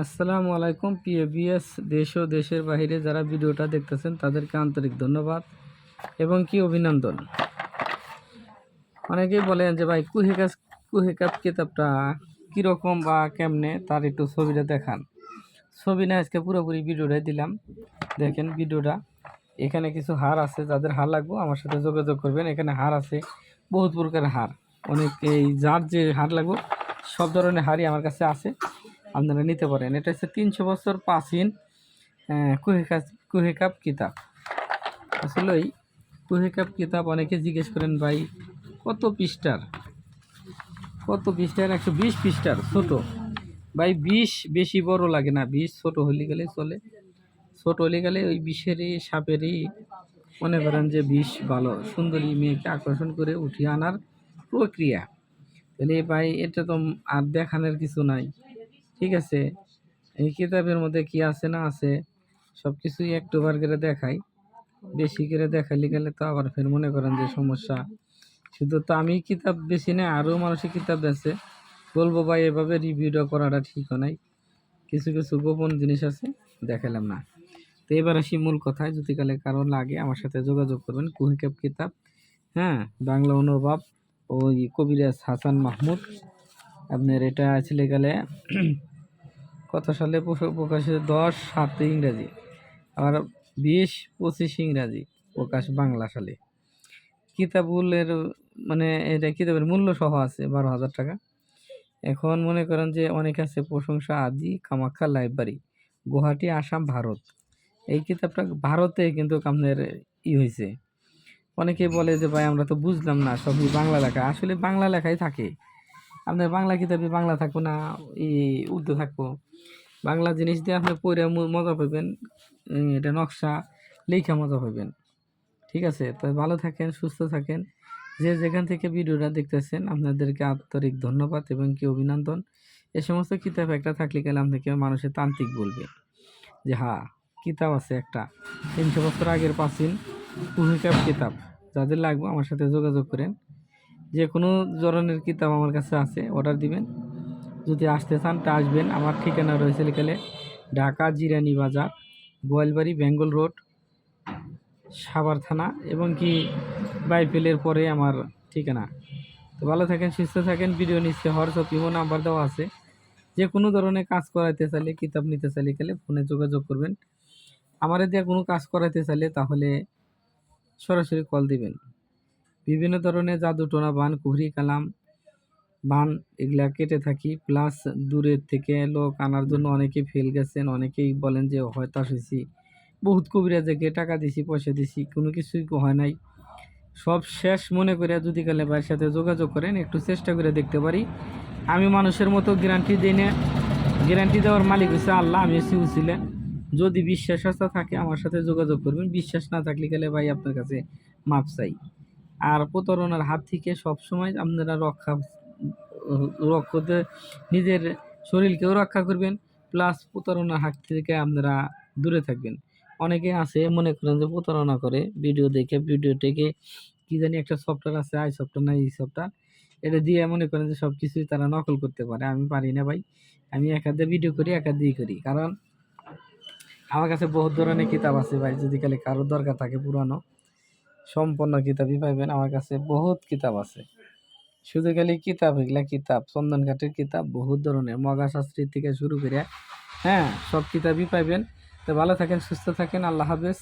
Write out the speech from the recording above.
আসসালামু আলাইকুম পিএবিএস দেশ ও দেশের বাইরে যারা ভিডিওটা দেখতেছেন তাদেরকে আন্তরিক ধন্যবাদ এবং কি অভিনন্দন। অনেকেই বলেন যে ভাই কুহেকাপ কিতাবটা কীরকম বা কেমনে তার একটু ছবিটা দেখান। ছবি না আজকে পুরোপুরি ভিডিওটাই দিলাম, দেখেন ভিডিওটা। এখানে কিছু হার আছে, যাদের হার লাগবে আমার সাথে যোগাযোগ করবেন। এখানে হার আছে বহুত প্রকারের হার, অনেক এই যার যে হার লাগবে সব ধরনের হারই আমার কাছে আছে, আপনারা নিতে পারেন। এটা হচ্ছে 300 বছর প্রাচীন কুহেকাপ কিতাব। আসলেই কুহেকাপ কিতাব অনেকে জিজ্ঞেস করেন ভাই কত পৃষ্ঠার 120 পৃষ্ঠার ছোট। ভাই 20 বেশি বড় লাগে না, 20 ছোট হলে গেলে চলে। ছোট হলে গেলে ওই 20-এরই সাপেরই মনে করেন যে 20 ভালো সুন্দরী মেয়েকে আকর্ষণ করে উঠিয়ে আনার প্রক্রিয়া। তাহলে ভাই এটা তো আর দেখানোর কিছু নাই, ঠিক আছে। এই কিতাবের মধ্যে কি আছে না আছে সব কিছুই একটুবার করে দেখাই। বেশি করে দেখাইলে গেলে তো আবার ফের মনে করেন যে সমস্যা। শুধু তো আমি কিতাব বেশি না, আরও মানুষের কিতাব আছে, বলবো ভাই এভাবে রিভিউটা করাটা ঠিক নাই। কিছু কিছু গোপন জিনিস আছে, দেখালাম না। তো এবার আসি মূল কথায়, যদি কালে কারণ লাগে আমার সাথে যোগাযোগ করবেন। কুহেকাপ কিতাব, হ্যাঁ, বাংলা অনুবাদ ওই কবিরাজ হাসান মাহমুদ। আপনার এটা ছেলে গেলে কত সালে প্রকাশিত? 10/7 ইংরাজি, আবার 20-25 ইংরাজি প্রকাশ বাংলা সালে। কিতাবুলের মানে এটা কিতাবের মূল্য সহ আছে 12,000 টাকা। এখন মনে করেন যে অনেক আছে প্রশংসা আদি কামাখ্যা লাইব্রেরি, গুয়াহাটি, আসাম, ভারত। এই কিতাবটা ভারতে কিন্তু আপনার হয়েছে। অনেকে বলে যে ভাই আমরা তো বুঝলাম না, সবই বাংলা লেখা। আসলে বাংলা লেখাই থাকে, আপনার বাংলা কিতাবে বাংলা থাকবো না উর্দু থাকবো। বাংলা জিনিস দিয়ে আপনি পড়ে মজা পাবেন, এটা নকশা লেখা মজা পাবেন, ঠিক আছে। তো ভালো থাকেন, সুস্থ থাকেন। যে যেখান থেকে ভিডিওটা দেখতেছেন আপনাদেরকে আন্তরিক ধন্যবাদ এবং কি অভিনন্দন। এ সমস্ত কিতাব একটা থাকলে গেলে আপনাকে মানুষের তান্ত্রিক বলবে যে হ্যাঁ কিতাব আছে একটা 300 বছর আগের প্রাচীন কুহেকাপ কিতাব। যাদের লাগবে আমার সাথে যোগাযোগ করেন। যে কোনো ধরনের কিতাব আমার কাছে আছে, অর্ডার দিবেন। যদি আসতে চান তা আসবেন। আমার ঠিকানা রয়েছে লিখালে ঢাকা জিরানি বাজার, গোয়ালবাড়ি, বেঙ্গল রোড, সাভার থানা এবং কি বাইপেলের পরে আমার ঠিকানা। তো ভালো থাকেন, সুস্থ থাকেন। ভিডিও নিচ্ছে হোয়াটসঅ্যাপ ইমো নাম্বার দেওয়া আছে। যে কোনো ধরনের কাজ করাইতে চাইলে, কিতাব নিতে চাইলে গেলে ফোনে যোগাযোগ করবেন। আমারে দিয়ে কোনো কাজ করাইতে চাইলে তাহলে সরাসরি কল দিবেন। বিভিন্ন ধরনের জাদু টোনা বান, কুহরি কালাম বান এগুলা কেটে থাকি। প্লাস দূরের থেকে লোক আনার জন্য অনেকে ফেল গেছেন, অনেকেই বলেন যে হতাশ হয়েছি, বহুত কবিরাজকে টাকা দিছি, পয়সা দিছি, কোনো কিছুই হয় নাই। সব শেষ মনে করে যদি কালে ভাইয়ের সাথে যোগাযোগ করেন, একটু চেষ্টা করে দেখতে পারি। আমি মানুষের মতো গ্যারান্টি দিই না, গ্যারান্টি দেওয়ার মালিক হচ্ছে আল্লাহ, আমি হচ্ছি উছিলা। যদি বিশ্বাস আস্থা থাকে আমার সাথে যোগাযোগ করবেন, বিশ্বাস না থাকলে গেলে ভাই আপনার কাছে মাপ চাই। আর প্রতারণার হাত থেকে সবসময় আপনারা রক্ষতে নিজের শরীরকেও রক্ষা করবেন, প্লাস প্রতারণার হাত থেকে আপনারা দূরে থাকবেন। অনেকে আছে মনে করেন যে প্রতারণা করে ভিডিও দেখে, ভিডিও থেকে কি জানি একটা সফটওয়্যার আছে, আই সফটওয়্যার না এই সফটওয়্যার, এটা দিয়ে মনে করেন যে সব কিছুই তারা নকল করতে পারে। আমি পারি না ভাই, আমি একাধে ভিডিও করি, একাধেই করি। কারণ আমার কাছে বহুত ধরনের কিতাব আছে ভাই, যদি খালি কারোর দরকার থাকে পুরানো সম্পূর্ণ কিতাবই পাইবেন। আমার কাছে বহুত কিতাব আছে, শুধু খালি কিতাব, এগুলা কিতাব চন্দন কাঠের কিতাব, বহুত ধরনের মগা শাস্ত্রী থেকে শুরু করে, হ্যাঁ, সব কিতাবই পাইবেন। তো ভালো থাকেন, সুস্থ থাকেন, আল্লাহ হাফেজ।